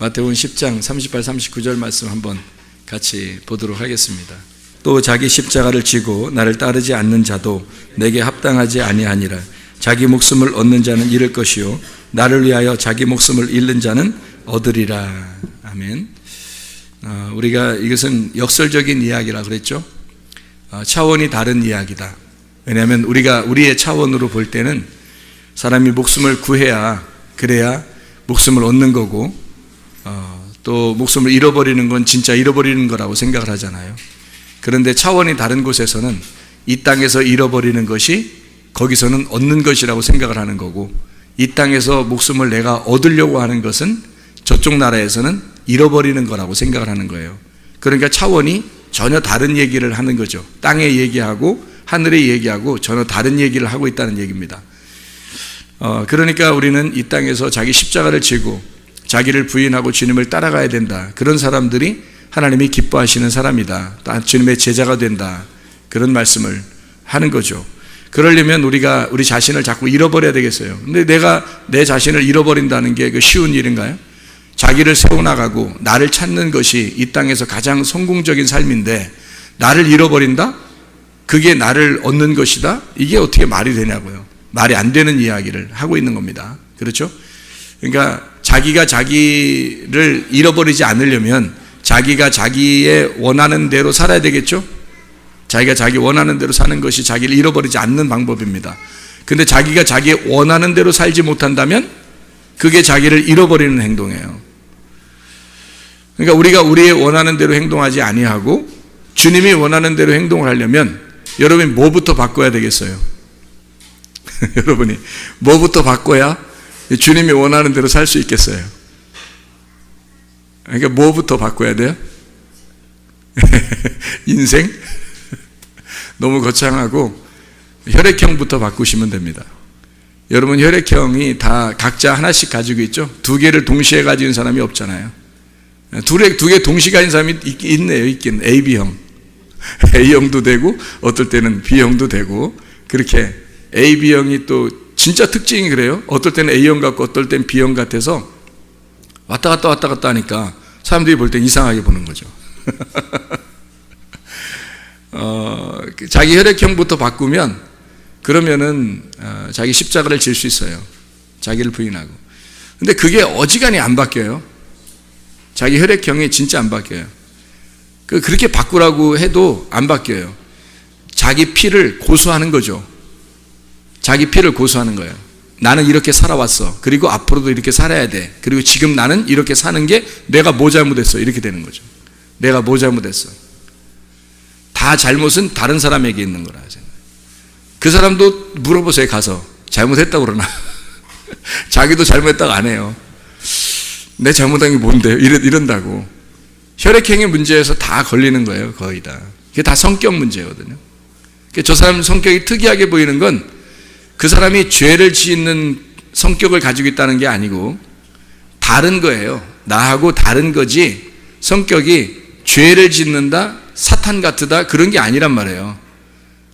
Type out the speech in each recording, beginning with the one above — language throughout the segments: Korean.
마태복음 10장 38, 39절 말씀 한번 같이 보도록 하겠습니다. 또 자기 십자가를 지고 나를 따르지 않는 자도 내게 합당하지 아니하니라. 자기 목숨을 얻는 자는 잃을 것이요 나를 위하여 자기 목숨을 잃는 자는 얻으리라. 아멘. 우리가 이것은 역설적인 이야기라 그랬죠. 차원이 다른 이야기다. 왜냐하면 우리가 우리의 차원으로 볼 때는 사람이 목숨을 구해야 그래야 목숨을 얻는 거고, 또 목숨을 잃어버리는 건 진짜 잃어버리는 거라고 생각을 하잖아요. 그런데 차원이 다른 곳에서는 이 땅에서 잃어버리는 것이 거기서는 얻는 것이라고 생각을 하는 거고, 이 땅에서 목숨을 내가 얻으려고 하는 것은 저쪽 나라에서는 잃어버리는 거라고 생각을 하는 거예요. 그러니까 차원이 전혀 다른 얘기를 하는 거죠. 땅의 얘기하고 하늘의 얘기하고 전혀 다른 얘기를 하고 있다는 얘기입니다. 그러니까 우리는 이 땅에서 자기 십자가를 지고 자기를 부인하고 주님을 따라가야 된다. 그런 사람들이 하나님이 기뻐하시는 사람이다. 주님의 제자가 된다. 그런 말씀을 하는 거죠. 그러려면 우리가 우리 자신을 자꾸 잃어버려야 되겠어요. 근데 내가 내 자신을 잃어버린다는 게 그 쉬운 일인가요? 자기를 세워나가고 나를 찾는 것이 이 땅에서 가장 성공적인 삶인데 나를 잃어버린다? 그게 나를 얻는 것이다? 이게 어떻게 말이 되냐고요. 말이 안 되는 이야기를 하고 있는 겁니다. 그렇죠? 그러니까 자기가 자기를 잃어버리지 않으려면 자기가 자기의 원하는 대로 살아야 되겠죠? 자기가 자기 원하는 대로 사는 것이 자기를 잃어버리지 않는 방법입니다. 근데 자기가 자기의 원하는 대로 살지 못한다면 그게 자기를 잃어버리는 행동이에요. 그러니까 우리가 우리의 원하는 대로 행동하지 아니하고 주님이 원하는 대로 행동을 하려면 여러분이 뭐부터 바꿔야 되겠어요? 여러분이 뭐부터 바꿔야 주님이 원하는 대로 살 수 있겠어요? 그러니까 뭐부터 바꿔야 돼요? 인생? 너무 거창하고 혈액형부터 바꾸시면 됩니다. 여러분 혈액형이 다 각자 하나씩 가지고 있죠? 두 개를 동시에 가지고 있는 사람이 없잖아요. 두 개 동시에 가진 사람이 있네요. 있긴 AB형. A형도 되고 어떨 때는 B형도 되고, 그렇게 AB형이 또 진짜 특징이 그래요. 어떨 때는 A형 같고 어떨 때는 B형 같아서 왔다 갔다 하니까 사람들이 볼 땐 이상하게 보는 거죠. 자기 혈액형부터 바꾸면 그러면은 자기 십자가를 질 수 있어요. 자기를 부인하고. 근데 그게 어지간히 안 바뀌어요. 자기 혈액형이 진짜 안 바뀌어요. 그렇게 바꾸라고 해도 안 바뀌어요. 자기 피를 고수하는 거죠. 자기 피를 고수하는 거예요. 나는 이렇게 살아왔어. 그리고 앞으로도 이렇게 살아야 돼. 그리고 지금 나는 이렇게 사는 게 내가 뭐 잘못했어. 이렇게 되는 거죠. 내가 뭐 잘못했어. 다 잘못은 다른 사람에게 있는 거라. 그 사람도 물어보세요. 가서 잘못했다고 그러나. 자기도 잘못했다고 안 해요. 내 잘못한 게 뭔데요? 이런다고. 혈액형의 문제에서 다 걸리는 거예요. 거의 다. 그게 다 성격 문제거든요. 저 사람 성격이 특이하게 보이는 건 그 사람이 죄를 짓는 성격을 가지고 있다는 게 아니고 다른 거예요. 나하고 다른 거지 성격이 죄를 짓는다, 사탄 같으다 그런 게 아니란 말이에요.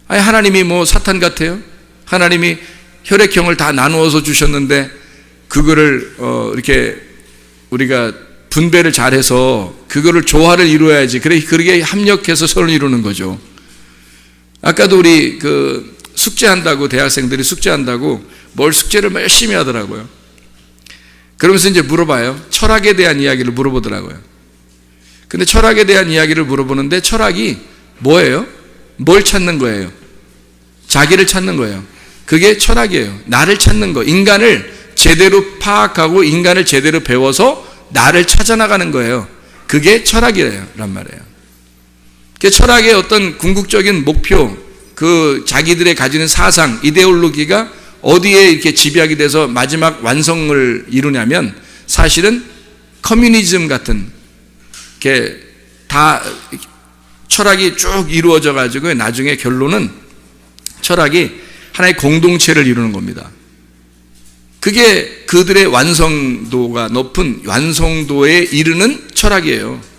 아니 하나님이 뭐 사탄 같아요? 하나님이 혈액형을 다 나누어서 주셨는데 그거를 이렇게 우리가 분배를 잘해서 그거를 조화를 이루어야지. 그렇게 합력해서 서로 이루는 거죠. 아까도 우리 숙제한다고, 대학생들이 숙제한다고 뭘 숙제를 열심히 하더라고요. 그러면서 이제 물어봐요. 철학에 대한 이야기를 물어보더라고요. 근데 철학에 대한 이야기를 물어보는데 철학이 뭐예요? 뭘 찾는 거예요? 자기를 찾는 거예요. 그게 철학이에요. 나를 찾는 거. 인간을 제대로 파악하고 인간을 제대로 배워서 나를 찾아나가는 거예요. 그게 철학이란 말이에요. 그 철학의 어떤 궁극적인 목표, 자기들의 가지는 사상, 이데올로기가 어디에 이렇게 집약이 돼서 마지막 완성을 이루냐면 사실은 커뮤니즘 같은 게 다 철학이 쭉 이루어져 가지고 나중에 결론은 철학이 하나의 공동체를 이루는 겁니다. 그게 그들의 완성도가 높은 완성도에 이르는 철학이에요.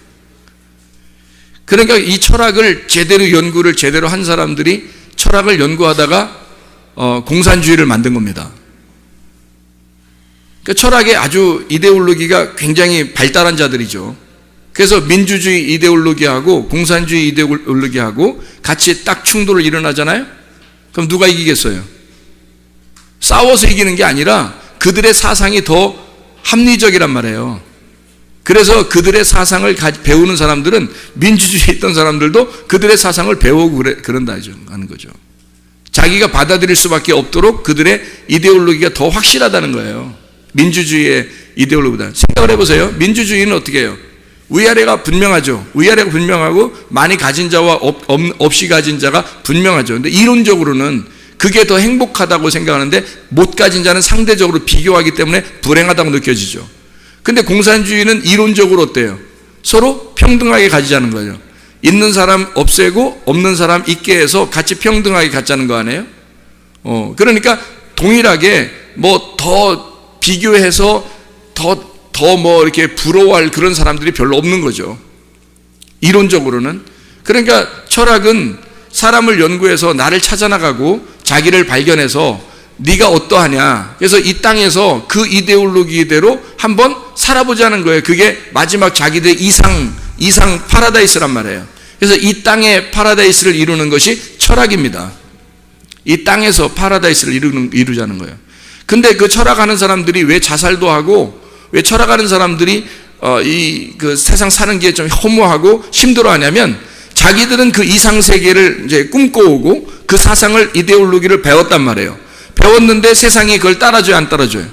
그러니까 이 철학을 제대로 연구를 제대로 한 사람들이 철학을 연구하다가 공산주의를 만든 겁니다. 그러니까 철학의 아주 이데올로기가 굉장히 발달한 자들이죠. 그래서 민주주의 이데올로기하고 공산주의 이데올로기하고 같이 딱 충돌을 일어나잖아요. 그럼 누가 이기겠어요? 싸워서 이기는 게 아니라 그들의 사상이 더 합리적이란 말이에요. 그래서 그들의 사상을 배우는 사람들은 민주주의에 있던 사람들도 그들의 사상을 배우고 그런다 하는 거죠. 자기가 받아들일 수밖에 없도록 그들의 이데올로기가 더 확실하다는 거예요. 민주주의의 이데올로기보다. 생각을 해보세요. 민주주의는 어떻게 해요? 위아래가 분명하죠. 위아래가 분명하고 많이 가진 자와 없이 가진 자가 분명하죠. 근데 이론적으로는 그게 더 행복하다고 생각하는데 못 가진 자는 상대적으로 비교하기 때문에 불행하다고 느껴지죠. 근데 공산주의는 이론적으로 어때요? 서로 평등하게 가지자는 거죠. 있는 사람 없애고 없는 사람 있게 해서 같이 평등하게 갖자는 거 아니에요? 그러니까 동일하게 뭐 더 비교해서 더 뭐 이렇게 부러워할 그런 사람들이 별로 없는 거죠. 이론적으로는. 그러니까 철학은 사람을 연구해서 나를 찾아나가고 자기를 발견해서 네가 어떠하냐. 그래서 이 땅에서 그 이데올로기대로 한번 살아보자는 거예요. 그게 마지막 자기들의 이상 파라다이스란 말이에요. 그래서 이 땅의 파라다이스를 이루는 것이 철학입니다. 이 땅에서 파라다이스를 이루자는 거예요. 근데 그 철학하는 사람들이 왜 자살도 하고 왜 철학하는 사람들이 그 세상 사는 게 좀 허무하고 힘들어하냐면 자기들은 그 이상 세계를 이제 꿈꿔오고 그 사상을 이데올로기를 배웠단 말이에요. 배웠는데 세상이 그걸 따라줘요, 안 따라줘요?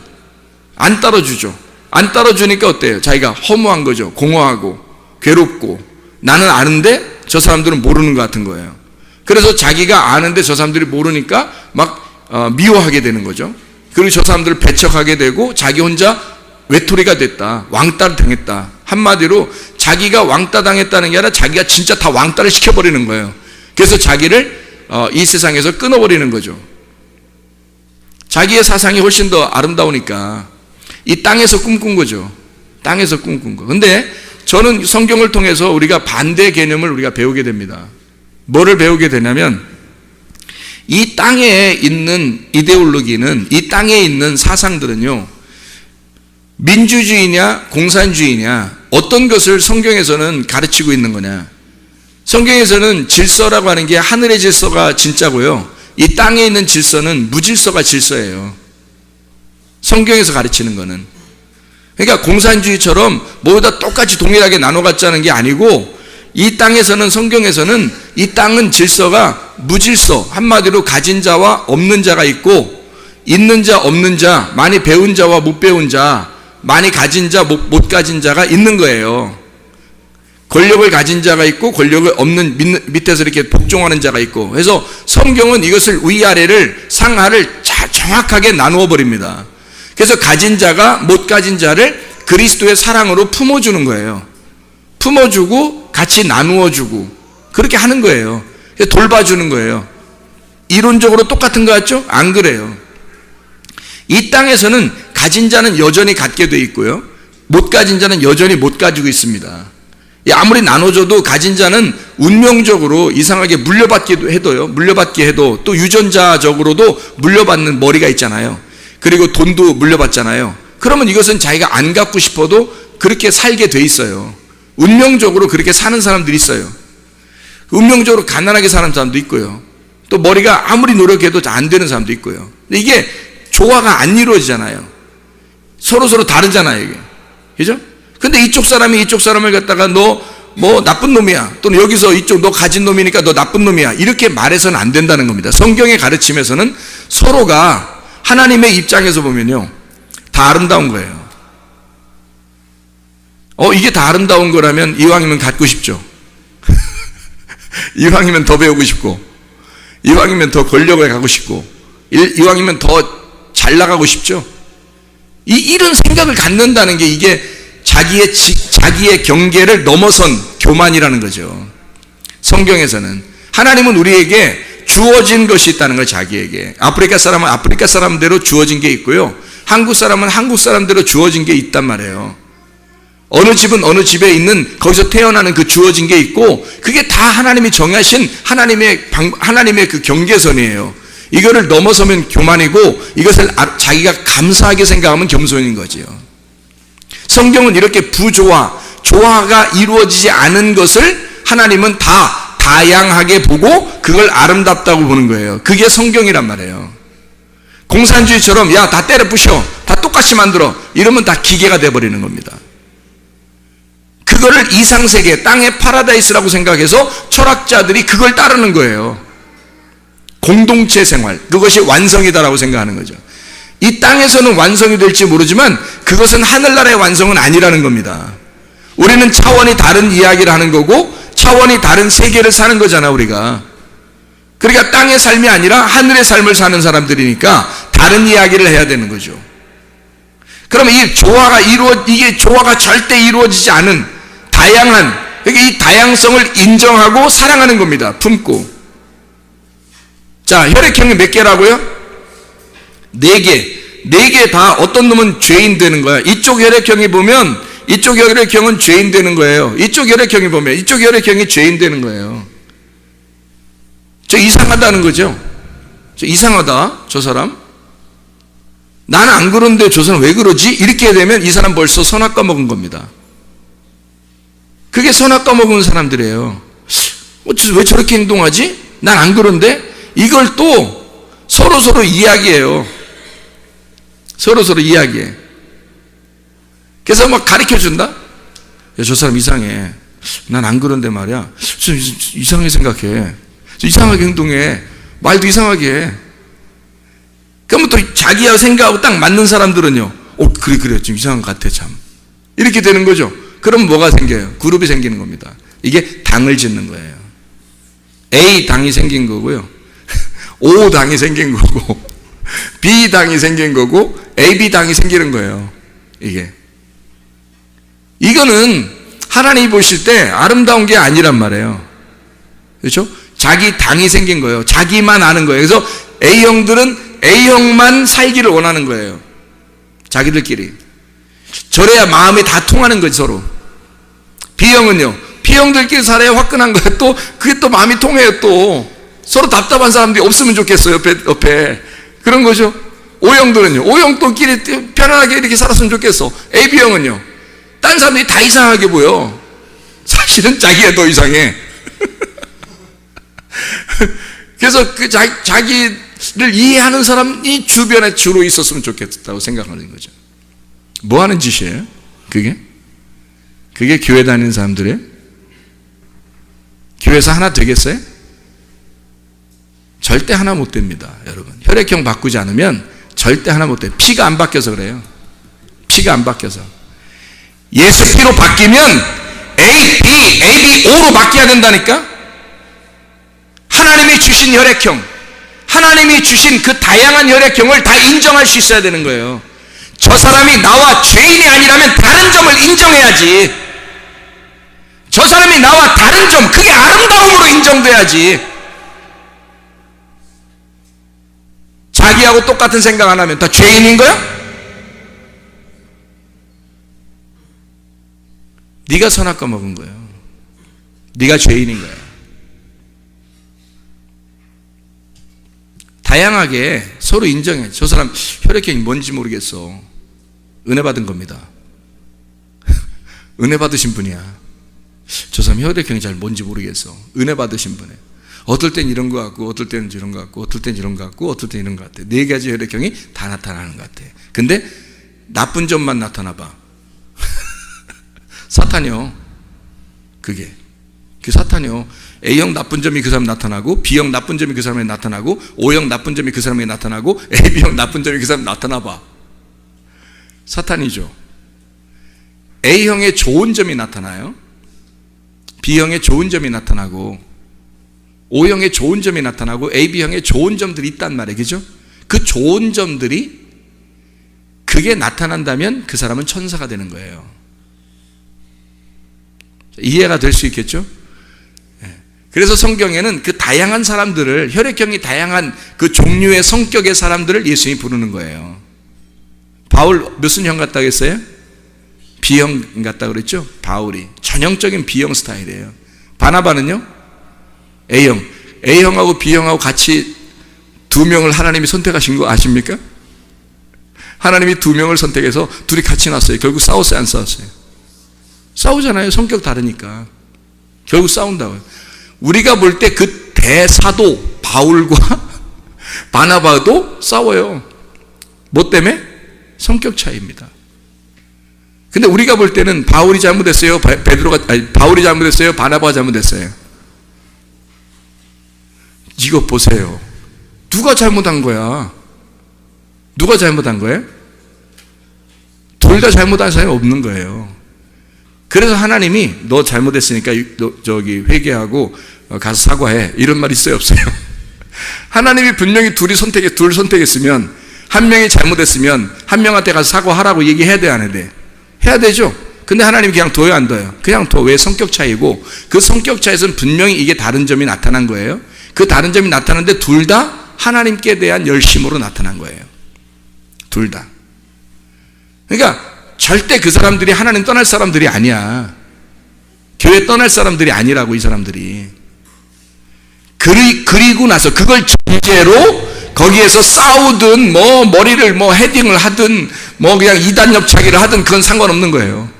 안 따라주죠. 안 따라주니까 어때요? 자기가 허무한 거죠. 공허하고 괴롭고 나는 아는데 저 사람들은 모르는 것 같은 거예요. 그래서 자기가 아는데 저 사람들이 모르니까 막 미워하게 되는 거죠. 그리고 저 사람들을 배척하게 되고 자기 혼자 외톨이가 됐다. 왕따를 당했다. 한마디로 자기가 왕따 당했다는 게 아니라 자기가 진짜 다 왕따를 시켜버리는 거예요. 그래서 자기를 이 세상에서 끊어버리는 거죠. 자기의 사상이 훨씬 더 아름다우니까 이 땅에서 꿈꾼 거죠. 땅에서 꿈꾼 거. 근데 저는 성경을 통해서 우리가 반대 개념을 우리가 배우게 됩니다. 뭐를 배우게 되냐면 이 땅에 있는 이데올로기는, 이 땅에 있는 사상들은요, 민주주의냐 공산주의냐 어떤 것을 성경에서는 가르치고 있는 거냐. 성경에서는 질서라고 하는 게 하늘의 질서가 진짜고요, 이 땅에 있는 질서는 무질서가 질서예요. 성경에서 가르치는 거는. 그러니까 공산주의처럼 모두 다 똑같이 동일하게 나눠 갖자는 게 아니고 이 땅에서는, 성경에서는 이 땅은 질서가 무질서, 한마디로 가진 자와 없는 자가 있고 있는 자 없는 자, 많이 배운 자와 못 배운 자, 많이 가진 자 못 가진 자가 있는 거예요. 권력을 가진 자가 있고 권력을 없는 밑에서 이렇게 복종하는 자가 있고. 그래서 성경은 이것을 위아래를 상하를 정확하게 나누어 버립니다. 그래서 가진 자가 못 가진 자를 그리스도의 사랑으로 품어주는 거예요. 품어주고 같이 나누어주고 그렇게 하는 거예요. 돌봐주는 거예요. 이론적으로 똑같은 거 같죠? 안 그래요. 이 땅에서는 가진 자는 여전히 갖게 돼 있고요, 못 가진 자는 여전히 못 가지고 있습니다. 아무리 나눠줘도 가진 자는 운명적으로 이상하게 물려받게 해도 또 유전자적으로도 물려받는 머리가 있잖아요. 그리고 돈도 물려받잖아요. 그러면 이것은 자기가 안 갖고 싶어도 그렇게 살게 돼 있어요. 운명적으로 그렇게 사는 사람들이 있어요. 운명적으로 가난하게 사는 사람도 있고요, 또 머리가 아무리 노력해도 안 되는 사람도 있고요. 근데 이게 조화가 안 이루어지잖아요. 서로 다르잖아요, 이게. 그죠? 근데 이쪽 사람이 이쪽 사람을 갖다가 너 뭐 나쁜 놈이야, 또는 여기서 이쪽 너 가진 놈이니까 너 나쁜 놈이야, 이렇게 말해서는 안 된다는 겁니다. 성경의 가르침에서는 서로가 하나님의 입장에서 보면요, 다 아름다운 거예요. 이게 다 아름다운 거라면 이왕이면 갖고 싶죠. 이왕이면 더 배우고 싶고, 이왕이면 더 권력을 갖고 싶고, 이왕이면 더 잘 나가고 싶죠. 이런 생각을 갖는다는 게 이게 자기의 경계를 넘어선 교만이라는 거죠. 성경에서는 하나님은 우리에게 주어진 것이 있다는 걸, 자기에게. 아프리카 사람은 아프리카 사람대로 주어진 게 있고요, 한국 사람은 한국 사람대로 주어진 게 있단 말이에요. 어느 집은 어느 집에 있는, 거기서 태어나는 그 주어진 게 있고, 그게 다 하나님이 정하신 하나님의 그 경계선이에요. 이거를 넘어서면 교만이고 이것을 자기가 감사하게 생각하면 겸손인 거지요. 성경은 이렇게 조화가 이루어지지 않은 것을 하나님은 다 다양하게 보고 그걸 아름답다고 보는 거예요. 그게 성경이란 말이에요. 공산주의처럼 야, 다 때려 부셔, 다 똑같이 만들어, 이러면 다 기계가 돼버리는 겁니다. 그거를 이상세계, 땅의 파라다이스라고 생각해서 철학자들이 그걸 따르는 거예요. 공동체 생활, 그것이 완성이다라고 생각하는 거죠. 이 땅에서는 완성이 될지 모르지만 그것은 하늘나라의 완성은 아니라는 겁니다. 우리는 차원이 다른 이야기를 하는 거고 차원이 다른 세계를 사는 거잖아, 우리가. 그러니까 땅의 삶이 아니라 하늘의 삶을 사는 사람들이니까 다른 이야기를 해야 되는 거죠. 그러면 이게 조화가 절대 이루어지지 않은 다양한, 이 다양성을 인정하고 사랑하는 겁니다. 품고. 자, 혈액형이 몇 개라고요? 4개. 4개 다 어떤 놈은 죄인 되는 거야. 이쪽 혈액형이 보면 이쪽 혈액형은 죄인 되는 거예요. 이쪽 혈액형이 보면 이쪽 혈액형이 죄인 되는 거예요. 저 이상하다는 거죠. 저 이상하다, 저 사람. 나는 안 그런데 저 사람 왜 그러지? 이렇게 되면 이 사람 벌써 선악과 먹은 겁니다. 그게 선악과 먹은 사람들이에요. 왜 저렇게 행동하지? 난 안 그런데? 이걸 또 서로 이야기해요. 서로 이야기해. 그래서 막 가르쳐 준다? 야, 저 사람 이상해. 난 안 그런데 말이야. 좀 이상하게 생각해. 좀 이상하게 행동해. 말도 이상하게 해. 그러면 또 자기하고 생각하고 딱 맞는 사람들은요, 그래, 좀 이상한 것 같아, 참. 이렇게 되는 거죠. 그럼 뭐가 생겨요? 그룹이 생기는 겁니다. 이게 당을 짓는 거예요. A 당이 생긴 거고요. O 당이 생긴 거고, B 당이 생긴 거고, AB 당이 생기는 거예요. 이거는 하나님이 보실 때 아름다운 게 아니란 말이에요. 그렇죠? 자기 당이 생긴 거예요. 자기만 아는 거예요. 그래서 A형들은 A형만 살기를 원하는 거예요. 자기들끼리. 저래야 마음이 다 통하는 거지, 서로. B형은요, B형들끼리 살아야 화끈한 거예요. 또 그게 또 마음이 통해요. 또 서로 답답한 사람들이 없으면 좋겠어요, 옆에. 그런 거죠. O형들은요, O형들끼리 편안하게 이렇게 살았으면 좋겠어. AB형은요, 딴 사람들이 다 이상하게 보여. 사실은 자기가 더 이상해. 그래서 그 자기를 이해하는 사람이 주변에 주로 있었으면 좋겠다고 생각하는 거죠. 뭐 하는 짓이에요? 그게 교회 다니는 사람들이에요? 교회에서 하나 되겠어요? 절대 하나 못 됩니다, 여러분. 혈액형 바꾸지 않으면 절대 하나 못 돼요. 피가 안 바뀌어서 그래요. 피가 안 바뀌어서. 예수 피로 바뀌면 A, B, AB, O로 바뀌어야 된다니까? 하나님이 주신 혈액형, 하나님이 주신 그 다양한 혈액형을 다 인정할 수 있어야 되는 거예요. 저 사람이 나와 죄인이 아니라면 다른 점을 인정해야지. 저 사람이 나와 다른 점, 그게 아름다움으로 인정돼야지. 자기하고 똑같은 생각 안 하면 다 죄인인 거야? 네가 선악과 먹은 거예요. 네가 죄인인 거야. 다양하게 서로 인정해. 저 사람 혈액형이 뭔지 모르겠어. 은혜 받은 겁니다. 은혜 받으신 분이야. 저 사람 혈액형이 잘 뭔지 모르겠어. 은혜 받으신 분이에요. 어떨 땐 이런 것 같고, 어떨 때는 이런 것 같고, 어떨 땐 이런 것 같고, 어떨 땐 이런 것 같아. 4가지 혈액형이 다 나타나는 것 같아. 근데 나쁜 점만 나타나 봐. 사탄이요. 그 사탄이요. A형 나쁜 점이 그 사람에 나타나고, B형 나쁜 점이 그 사람에 나타나고, O형 나쁜 점이 그 사람에 나타나고, AB형 나쁜 점이 그 사람에 나타나 봐. 사탄이죠. A형의 좋은 점이 나타나요. B형의 좋은 점이 나타나고, O형의 좋은 점이 나타나고, AB형의 좋은 점들이 있단 말이에요. 그죠? 그 좋은 점들이 그게 나타난다면 그 사람은 천사가 되는 거예요. 이해가 될 수 있겠죠? 그래서 성경에는 그 다양한 사람들을, 혈액형이 다양한 그 종류의 성격의 사람들을 예수님이 부르는 거예요. 바울 무슨 형 같다고 했어요? B형 같다고 그랬죠? 바울이 전형적인 B형 스타일이에요. 바나바는요? A형. A형하고 B형하고 같이 두 명을 하나님이 선택하신 거 아십니까? 하나님이 두 명을 선택해서 둘이 같이 났어요. 결국 싸웠어요, 안 싸웠어요? 싸우잖아요. 성격 다르니까. 결국 싸운다고요. 우리가 볼 때 그 대사도 바울과 바나바도 싸워요. 뭐 때문에? 성격 차이입니다. 근데 우리가 볼 때는 바울이 잘못했어요? 바울이 잘못했어요? 바나바가 잘못했어요? 이거 보세요. 누가 잘못한 거야? 누가 잘못한 거예요? 둘 다 잘못한 사람이 없는 거예요. 그래서 하나님이 너 잘못했으니까 저기 회개하고 가서 사과해. 이런 말 있어요, 없어요? 하나님이 분명히 둘 선택했으면 한 명이 잘못했으면 한 명한테 가서 사과하라고 얘기해야 돼, 안 해야 돼? 해야 되죠. 근데 하나님이 그냥 둬요, 안 둬요? 그냥 둬. 왜? 성격 차이고, 그 성격 차이에서는 분명히 이게 다른 점이 나타난 거예요. 그 다른 점이 나타났는데 둘 다 하나님께 대한 열심으로 나타난 거예요. 둘 다. 그러니까 절대 그 사람들이 하나님 떠날 사람들이 아니야. 교회 떠날 사람들이 아니라고, 이 사람들이. 그리고 나서 그걸 전제로 거기에서 싸우든 뭐 머리를 뭐 헤딩을 하든 뭐 그냥 이단 옆차기를 하든 그건 상관없는 거예요.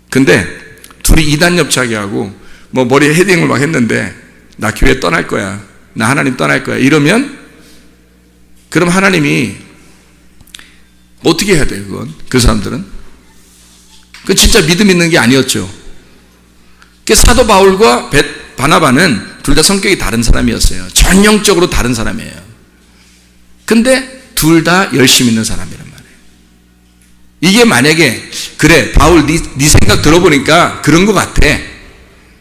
근데 둘이 이단 옆차기하고 뭐 머리에 헤딩을 막 했는데 나 교회 떠날 거야, 나 하나님 떠날 거야, 이러면 그럼 하나님이 어떻게 해야 돼요? 그건 그 사람들은 그 진짜 믿음 있는 게 아니었죠. 그 사도 바울과 바나바는 둘 다 성격이 다른 사람이었어요. 전형적으로 다른 사람이에요. 근데 둘 다 열심 있는 사람이란 말이에요. 이게 만약에 그래 바울 네 생각 들어보니까 그런 것 같아,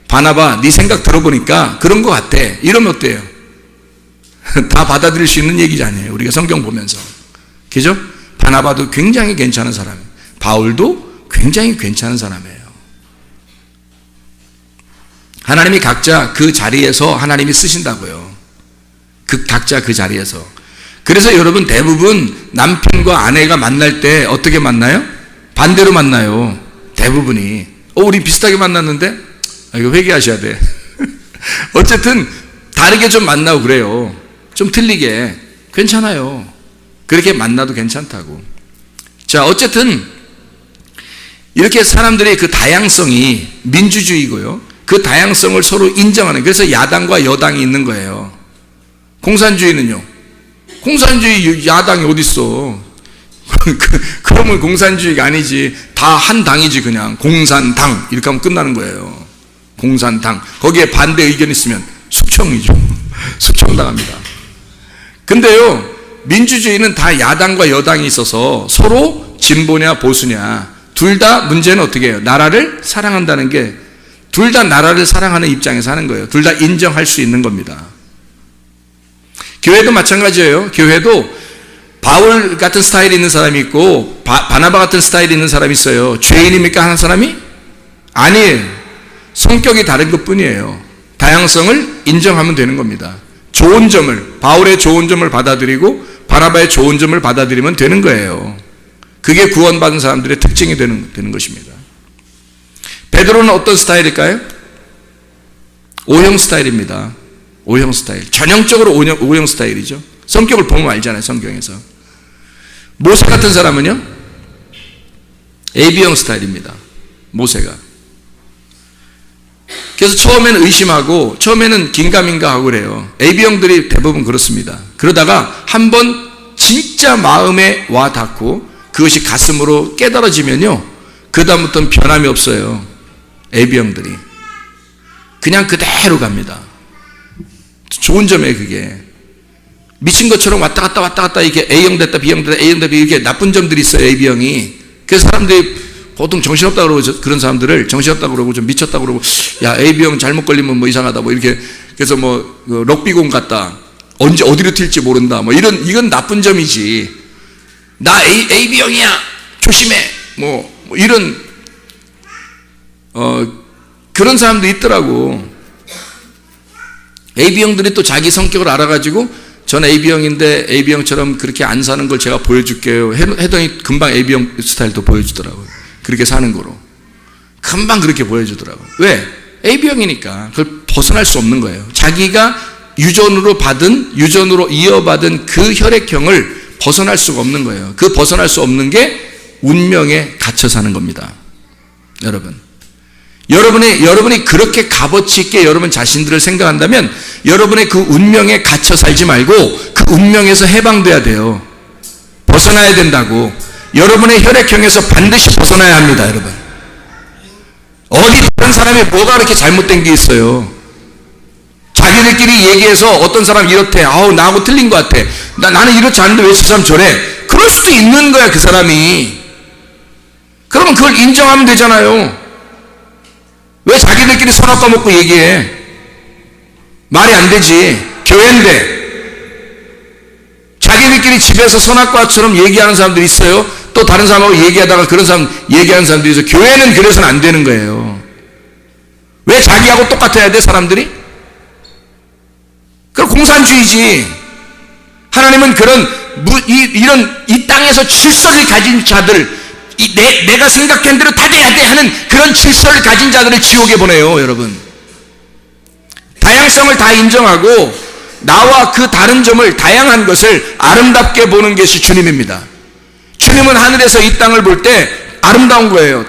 바나바 네 생각 들어보니까 그런 것 같아, 이러면 어때요? 다 받아들일 수 있는 얘기잖아요. 우리가 성경 보면서. 그죠? 바나바도 굉장히 괜찮은 사람이에요. 바울도 굉장히 괜찮은 사람이에요. 하나님이 각자 그 자리에서 하나님이 쓰신다고요. 각자 그 자리에서. 그래서 여러분 대부분 남편과 아내가 만날 때 어떻게 만나요? 반대로 만나요. 대부분이. 우리 비슷하게 만났는데? 이거 회개하셔야 돼. 어쨌든 다르게 좀 만나고 그래요. 좀 틀리게. 괜찮아요. 그렇게 만나도 괜찮다고. 자, 어쨌든 이렇게 사람들의 그 다양성이 민주주의고요. 그 다양성을 서로 인정하는, 그래서 야당과 여당이 있는 거예요. 공산주의는요? 공산주의 야당이 어딨어? 그러면 공산주의가 아니지. 다 한 당이지. 그냥 공산당 이렇게 하면 끝나는 거예요. 공산당. 거기에 반대 의견 있으면 숙청이죠. 숙청당합니다. 근데요, 민주주의는 다 야당과 여당이 있어서 서로 진보냐 보수냐 둘 다 문제는 어떻게 해요? 나라를 사랑한다는 게, 둘 다 나라를 사랑하는 입장에서 하는 거예요. 둘 다 인정할 수 있는 겁니다. 교회도 마찬가지예요. 교회도 바울 같은 스타일이 있는 사람이 있고 바나바 같은 스타일이 있는 사람이 있어요. 죄인입니까? 하는 사람이? 아니에요. 성격이 다른 것 뿐이에요. 다양성을 인정하면 되는 겁니다. 좋은 점을, 바울의 좋은 점을 받아들이고 바나바의 좋은 점을 받아들이면 되는 거예요. 그게 구원받은 사람들의 특징이 되는 것입니다. 베드로는 어떤 스타일일까요? O형 스타일입니다. O형 스타일. 전형적으로 O형 스타일이죠. 성격을 보면 알잖아요, 성경에서. 모세 같은 사람은요? AB형 스타일입니다. 모세가. 그래서 처음에는 의심하고 처음에는 긴가민가 하고 그래요. AB형들이 대부분 그렇습니다. 그러다가 한번 진짜 마음에 와 닿고 그것이 가슴으로 깨달아지면요, 그 다음부터는 변함이 없어요. AB형들이 그냥 그대로 갑니다. 좋은 점이에요. 그게 미친 것처럼 왔다 갔다 이게 A형 됐다 B형 됐다 A형 됐다 이렇게 나쁜 점들이 있어요. AB형이. 그래서 사람들이 보통 정신없다 그러고, 그런 사람들을 정신없다 그러고 좀 미쳤다 그러고, 야 A형 잘못 걸리면 뭐 이상하다 뭐 이렇게, 그래서 뭐 럭비공 같다, 언제 어디로 튈지 모른다 뭐 이건 나쁜 점이지. 나 AB형이야 조심해 뭐 이런 그런 사람도 있더라고. AB형들이 또 자기 성격을 알아가지고 전 AB형인데 AB형처럼 그렇게 안 사는 걸 제가 보여줄게요 해더니 금방 AB형 스타일도 보여주더라고요. 그렇게 사는 거로 금방 그렇게 보여주더라고요. 왜? AB형이니까 그걸 벗어날 수 없는 거예요. 자기가 유전으로 이어받은 그 혈액형을 벗어날 수가 없는 거예요. 그 벗어날 수 없는 게 운명에 갇혀 사는 겁니다. 여러분이 그렇게 값어치 있게 여러분 자신들을 생각한다면 여러분의 그 운명에 갇혀 살지 말고 그 운명에서 해방돼야 돼요. 벗어나야 된다고. 여러분의 혈액형에서 반드시 벗어나야 합니다, 여러분. 어디 다른 사람이 뭐가 그렇게 잘못된 게 있어요? 자기들끼리 얘기해서 어떤 사람 이렇대. 아우, 나하고 틀린 것 같아. 나는 이렇지 않은데 왜 저 사람 저래? 그럴 수도 있는 거야, 그 사람이. 그러면 그걸 인정하면 되잖아요. 왜 자기들끼리 선악과 먹고 얘기해? 말이 안 되지. 교회인데. 자기들끼리 집에서 선악과처럼 얘기하는 사람들이 있어요. 또 다른 사람하고 얘기하다가 그런 사람 얘기하는 사람들이 있어요. 교회는 그래서는 안 되는 거예요. 왜 자기하고 똑같아야 돼, 사람들이? 그럼 공산주의지. 하나님은 이 땅에서 질서를 가진 자들, 내가 생각한 대로 다 돼야 돼 하는 그런 질서를 가진 자들을 지옥에 보내요, 여러분. 다양성을 다 인정하고 나와 그 다른 점을, 다양한 것을 아름답게 보는 것이 주님입니다. 주님은 하늘에서 이 땅을 볼 때 아름다운 거예요.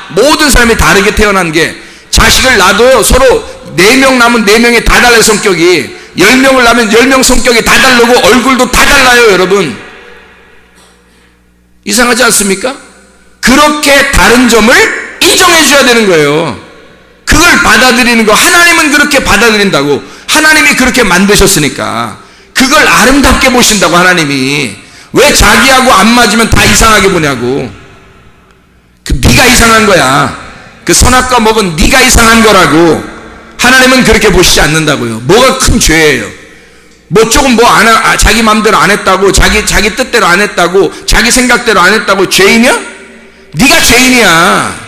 모든 사람이 다르게 태어난 게, 자식을 낳아도 서로 4명 낳으면 4명이 다 달라요, 성격이. 10명을 낳으면 10명 성격이 다 다르고 얼굴도 다 달라요, 여러분. 이상하지 않습니까? 그렇게 다른 점을 인정해 줘야 되는 거예요. 그걸 받아들이는 거. 하나님은 그렇게 받아들인다고. 하나님이 그렇게 만드셨으니까 그걸 아름답게 보신다고. 하나님이 왜 자기하고 안 맞으면 다 이상하게 보냐고. 네가 이상한 거야. 그 선악과 먹은 네가 이상한 거라고. 하나님은 그렇게 보시지 않는다고요. 뭐가 큰 죄예요? 조금 자기 마음대로 안 했다고, 자기 뜻대로 안 했다고, 자기 생각대로 안 했다고 죄인이야? 네가 죄인이야.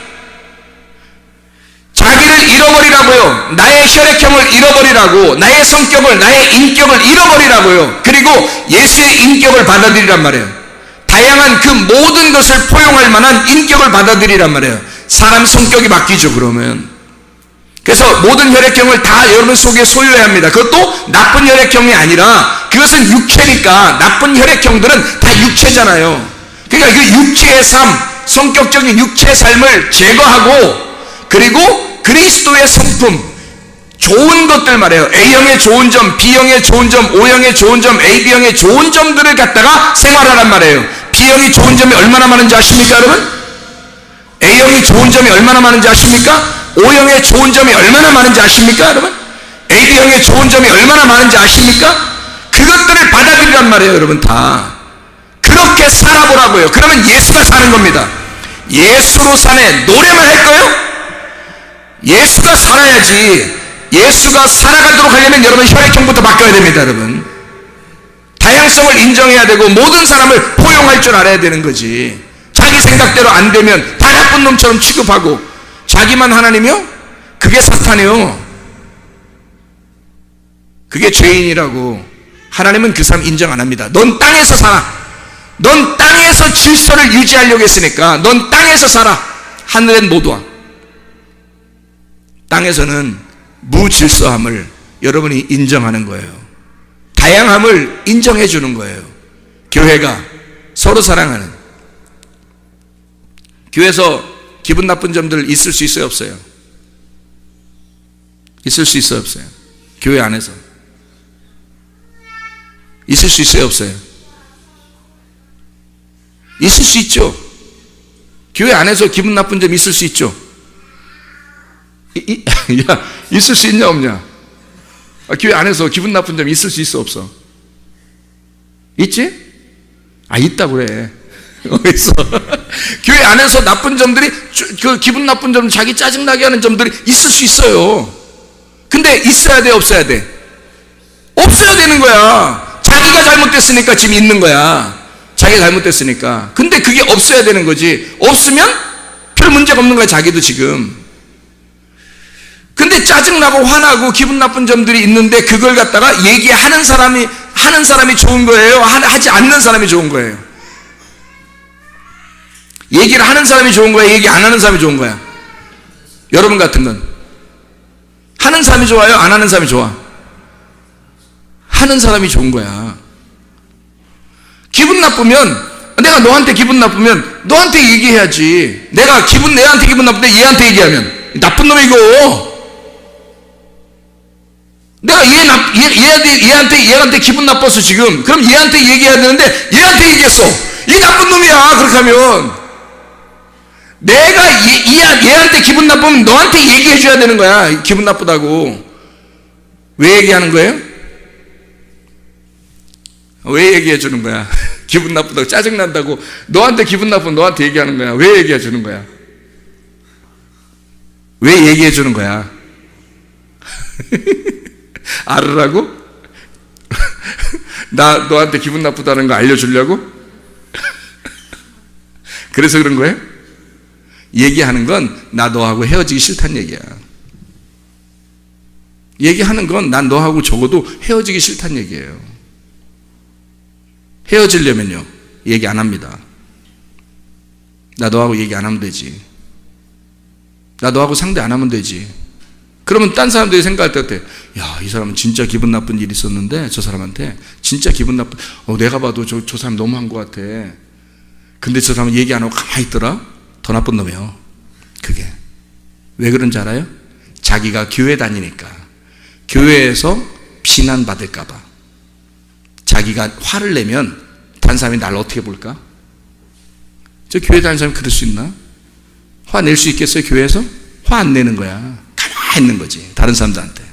자기를 잃어버리라고요. 나의 혈액형을 잃어버리라고. 나의 성격을, 나의 인격을 잃어버리라고요. 그리고 예수의 인격을 받아들이란 말이에요. 다양한 그 모든 것을 포용할 만한 인격을 받아들이란 말이에요. 사람 성격이 바뀌죠, 그러면. 그래서 모든 혈액형을 다 여러분 속에 소유해야 합니다. 그것도 나쁜 혈액형이 아니라, 그것은 육체니까. 나쁜 혈액형들은 다 육체잖아요. 그러니까 그 육체의 삶, 성격적인 육체의 삶을 제거하고, 그리고 그리스도의 성품, 좋은 것들 말이에요. A형의 좋은 점, B형의 좋은 점, O형의 좋은 점, AB형의 좋은 점들을 갖다가 생활하란 말이에요. B형이 좋은 점이 얼마나 많은지 아십니까, 여러분? A형이 좋은 점이 얼마나 많은지 아십니까? O형의 좋은 점이 얼마나 많은지 아십니까, 여러분? AB형의 좋은 점이 얼마나 많은지 아십니까? 그것들을 받아들이란 말이에요, 여러분. 다 그렇게 살아보라고요. 그러면 예수가 사는 겁니다. 예수로 사네. 노래만 할 거예요? 예수가 살아야지. 예수가 살아가도록 하려면 여러분 혈액형부터 바꿔야 됩니다, 여러분. 다양성을 인정해야 되고 모든 사람을 포용할 줄 알아야 되는 거지. 자기 생각대로 안 되면 다 나쁜 놈처럼 취급하고, 자기만 하나님이요? 그게 사탄이요. 그게 죄인이라고. 하나님은 그 사람 인정 안 합니다. 넌 땅에서 살아. 넌 땅에서 질서를 유지하려고 했으니까 넌 땅에서 살아. 하늘엔 못 와. 땅에서는 무질서함을 여러분이 인정하는 거예요. 다양함을 인정해 주는 거예요. 교회가 서로 사랑하는. 교회에서 기분 나쁜 점들 있을 수 있어요, 없어요? 있을 수 있어요, 없어요? 교회 안에서 있을 수 있어요, 없어요? 있을 수 있죠. 교회 안에서 기분 나쁜 점 있을 수 있죠. 야, 있을 수 있냐 없냐? 교회 안에서 기분 나쁜 점 있을 수 있어, 없어? 있지? 있다고 그래. 있어. 교회 안에서 나쁜 점들이, 그 기분 나쁜 점, 자기 짜증나게 하는 점들이 있을 수 있어요. 근데 있어야 돼, 없어야 돼? 없어야 되는 거야. 자기가 잘못됐으니까 지금 있는 거야. 자기가 잘못됐으니까. 근데 그게 없어야 되는 거지. 없으면 별 문제가 없는 거야, 자기도 지금. 근데 짜증나고 화나고 기분 나쁜 점들이 있는데 그걸 갖다가 얘기하는 사람이, 하는 사람이 좋은 거예요? 하지 않는 사람이 좋은 거예요? 얘기를 하는 사람이 좋은 거야? 얘기 안 하는 사람이 좋은 거야? 여러분 같은 건 하는 사람이 좋아요? 안 하는 사람이 좋아? 하는 사람이 좋은 거야. 기분 나쁘면, 내가 너한테 기분 나쁘면 너한테 얘기해야지. 내한테 기분 나쁜데 얘한테 얘기하면 나쁜 놈이고, 내가 얘한테 기분 나빴어 지금. 그럼 얘한테 얘기해야 되는데 얘한테 얘기했어. 이 나쁜 놈이야. 그렇게 하면 내가 얘한테 기분 나쁘면 너한테 얘기해 줘야 되는 거야. 기분 나쁘다고. 왜 얘기하는 거예요? 왜 얘기해 주는 거야? 기분 나쁘다고, 짜증난다고 너한테 기분 나쁘면 너한테 얘기하는 거야. 왜 얘기해 주는 거야? 왜 얘기해 주는 거야? 알으라고? 나 너한테 기분 나쁘다는 거 알려주려고? 그래서 그런 거예요? 얘기하는 건 나 너하고 헤어지기 싫다는 얘기야. 얘기하는 건 난 너하고 적어도 헤어지기 싫다는 얘기예요. 헤어지려면요, 얘기 안 합니다. 나 너하고 얘기 안 하면 되지. 나 너하고 상대 안 하면 되지. 그러면 딴 사람들이 생각할 때 어때? 야, 이 사람은 진짜 기분 나쁜 일이 있었는데 저 사람한테 진짜 기분 나쁜, 내가 봐도 저 사람 너무한 것 같아. 근데 저 사람은 얘기 안 하고 가만히 있더라? 더 나쁜 놈이에요. 그게 왜 그런지 알아요? 자기가 교회 다니니까, 교회에서 비난받을까 봐 자기가 화를 내면 다른 사람이 나를 어떻게 볼까? 저 교회 다니는 사람이 그럴 수 있나? 화 낼 수 있겠어요? 교회에서? 화 안 내는 거야. 가만히 있는 거지, 다른 사람들한테.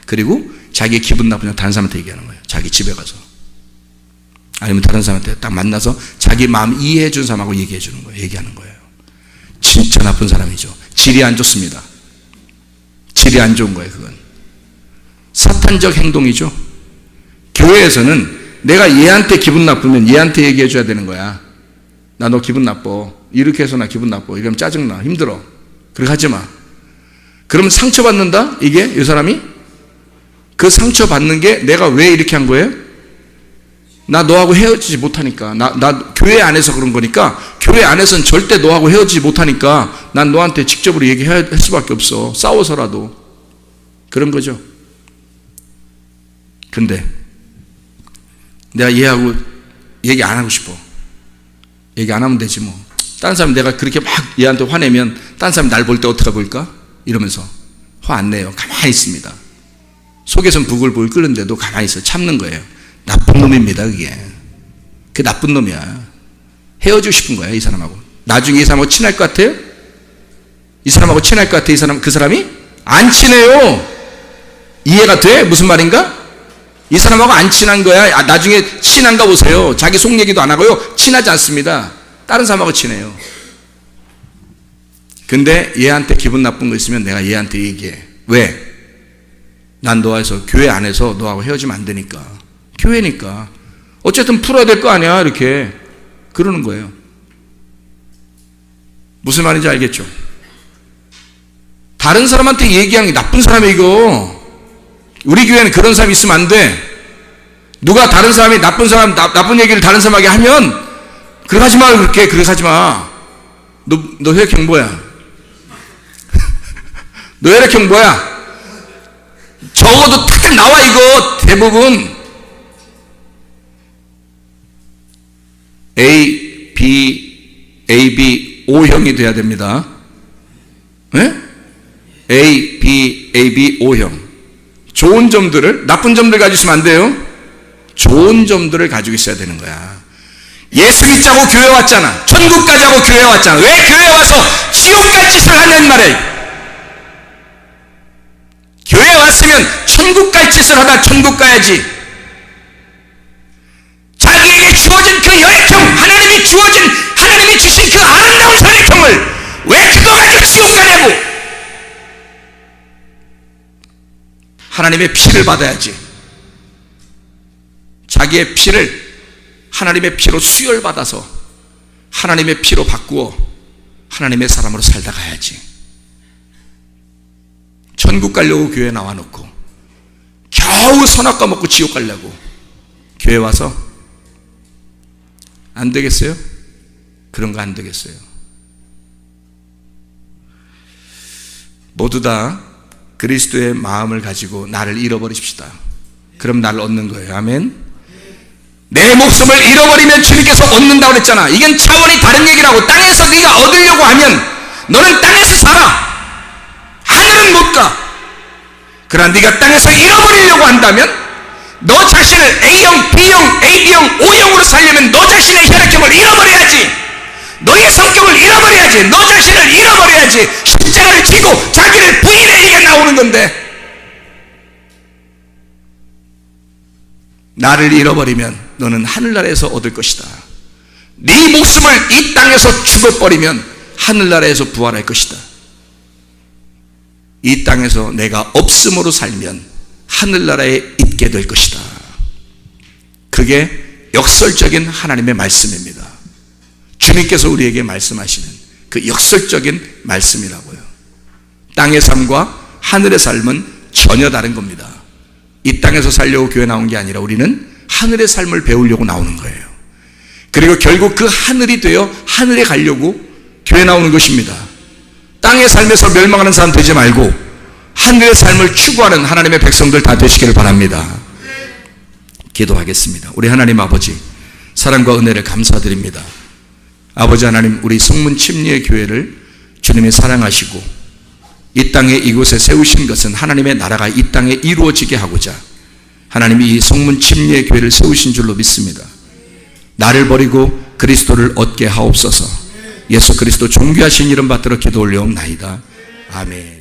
그리고 자기 기분 나쁘면 다른 사람한테 얘기하는 거예요. 자기 집에 가서, 아니면 다른 사람한테 딱 만나서 자기 마음 이해해 준 사람하고 얘기해 주는 거예요. 얘기하는 거예요. 진짜 나쁜 사람이죠. 질이 안 좋습니다. 질이 안 좋은 거예요. 그건 사탄적 행동이죠. 교회에서는 내가 얘한테 기분 나쁘면 얘한테 얘기해 줘야 되는 거야. 나 너 기분 나빠. 이렇게 해서 나 기분 나빠. 이러면 짜증나. 힘들어. 그렇게 하지 마. 그러면 상처받는다? 이게 이 사람이? 그 상처받는 게 내가 왜 이렇게 한 거예요? 나 너하고 헤어지지 못하니까. 나 교회 안에서 그런 거니까, 교회 안에서는 절대 너하고 헤어지지 못하니까 난 너한테 직접으로 얘기할 수밖에 없어. 싸워서라도. 그런 거죠. 근데 내가 얘하고 얘기 안 하고 싶어. 얘기 안 하면 되지 뭐. 다른 사람 내가 그렇게 막 얘한테 화내면 다른 사람이 날 볼 때 어떻게 볼까? 이러면서 화 안 내요. 가만히 있습니다. 속에선 부글부글 끓는데도 가만히 있어. 참는 거예요. 나쁜 놈입니다. 그게 나쁜 놈이야. 헤어지고 싶은 거야, 이 사람하고. 나중에 이 사람하고 친할 것 같아요? 이 사람하고 친할 것 같아요? 그 사람이? 안 친해요. 이해가 돼? 무슨 말인가? 이 사람하고 안 친한 거야. 나중에 친한가 보세요. 자기 속 얘기도 안 하고요, 친하지 않습니다. 다른 사람하고 친해요. 근데 얘한테 기분 나쁜 거 있으면 내가 얘한테 얘기해. 왜? 난 너와서 교회 안에서 너하고 헤어지면 안 되니까. 교회니까 어쨌든 풀어야 될 거 아니야. 이렇게 그러는 거예요. 무슨 말인지 알겠죠? 다른 사람한테 얘기하는 게 나쁜 사람이 이거. 우리 교회는 그런 사람이 있으면 안 돼. 누가 다른 사람이 나쁜 얘기를 다른 사람에게 하면 그렇게 하지 마. 그렇게 하지 마. 너 혈액형 뭐야? 너 혈액형 뭐야? 적어도 딱 나와. 이거 대부분 A, B, O형이 돼야 됩니다. 네? A, B, O형. 좋은 점들을, 나쁜 점들 가지고 있으면 안 돼요. 좋은 점들을 가지고 있어야 되는 거야. 예수 믿자고 교회 왔잖아. 천국 가자고 교회 왔잖아. 왜 교회 와서 지옥 갈 짓을 하냐는 말이에요. 교회 왔으면 천국 갈 짓을 하다 천국 가야지. 자기에게 주어진 그 혈액형, 하나님이 주신 그 아름다운 혈액형을 왜 그거 가지고 지옥 가냐고. 하나님의 피를 받아야지. 자기의 피를 하나님의 피로 수혈받아서 하나님의 피로 바꾸어 하나님의 사람으로 살다 가야지. 천국 가려고 교회 나와놓고 겨우 선악과 먹고 지옥 가려고 교회 와서 안 되겠어요? 그런 거 안 되겠어요. 모두 다 그리스도의 마음을 가지고 나를 잃어버리십시다. 그럼 나를 얻는 거예요. 아멘. 내 목숨을 잃어버리면 주님께서 얻는다고 그랬잖아. 이건 차원이 다른 얘기라고. 땅에서 네가 얻으려고 하면 너는 땅에서 살아. 하늘은 못 가. 그러나 네가 땅에서 잃어버리려고 한다면 너 자신을 A형, B형, AB형, O형으로 살려면 너 자신의 혈액형을 잃어버려야지. 너의 성격을 잃어버려야지. 너 자신을 잃어버려야지. 십자가를 지고 자기를 부인해. 이게 나오는 건데, 나를 잃어버리면 너는 하늘나라에서 얻을 것이다. 네 목숨을 이 땅에서 죽어버리면 하늘나라에서 부활할 것이다. 이 땅에서 내가 없음으로 살면 하늘나라에 있게 될 것이다. 그게 역설적인 하나님의 말씀입니다. 주님께서 우리에게 말씀하시는 그 역설적인 말씀이라고요. 땅의 삶과 하늘의 삶은 전혀 다른 겁니다. 이 땅에서 살려고 교회 나온 게 아니라 우리는 하늘의 삶을 배우려고 나오는 거예요. 그리고 결국 그 하늘이 되어 하늘에 가려고 교회 나오는 것입니다. 땅의 삶에서 멸망하는 사람 되지 말고 하늘의 삶을 추구하는 하나님의 백성들 다 되시기를 바랍니다. 기도하겠습니다. 우리 하나님 아버지, 사랑과 은혜를 감사드립니다. 아버지 하나님, 우리 성문 침례의 교회를 주님이 사랑하시고 이 땅에 이곳에 세우신 것은 하나님의 나라가 이 땅에 이루어지게 하고자 하나님이 이 성문 침례의 교회를 세우신 줄로 믿습니다. 나를 버리고 그리스도를 얻게 하옵소서. 예수 그리스도 존귀하신 이름 받들어 기도 올려옵나이다. 아멘.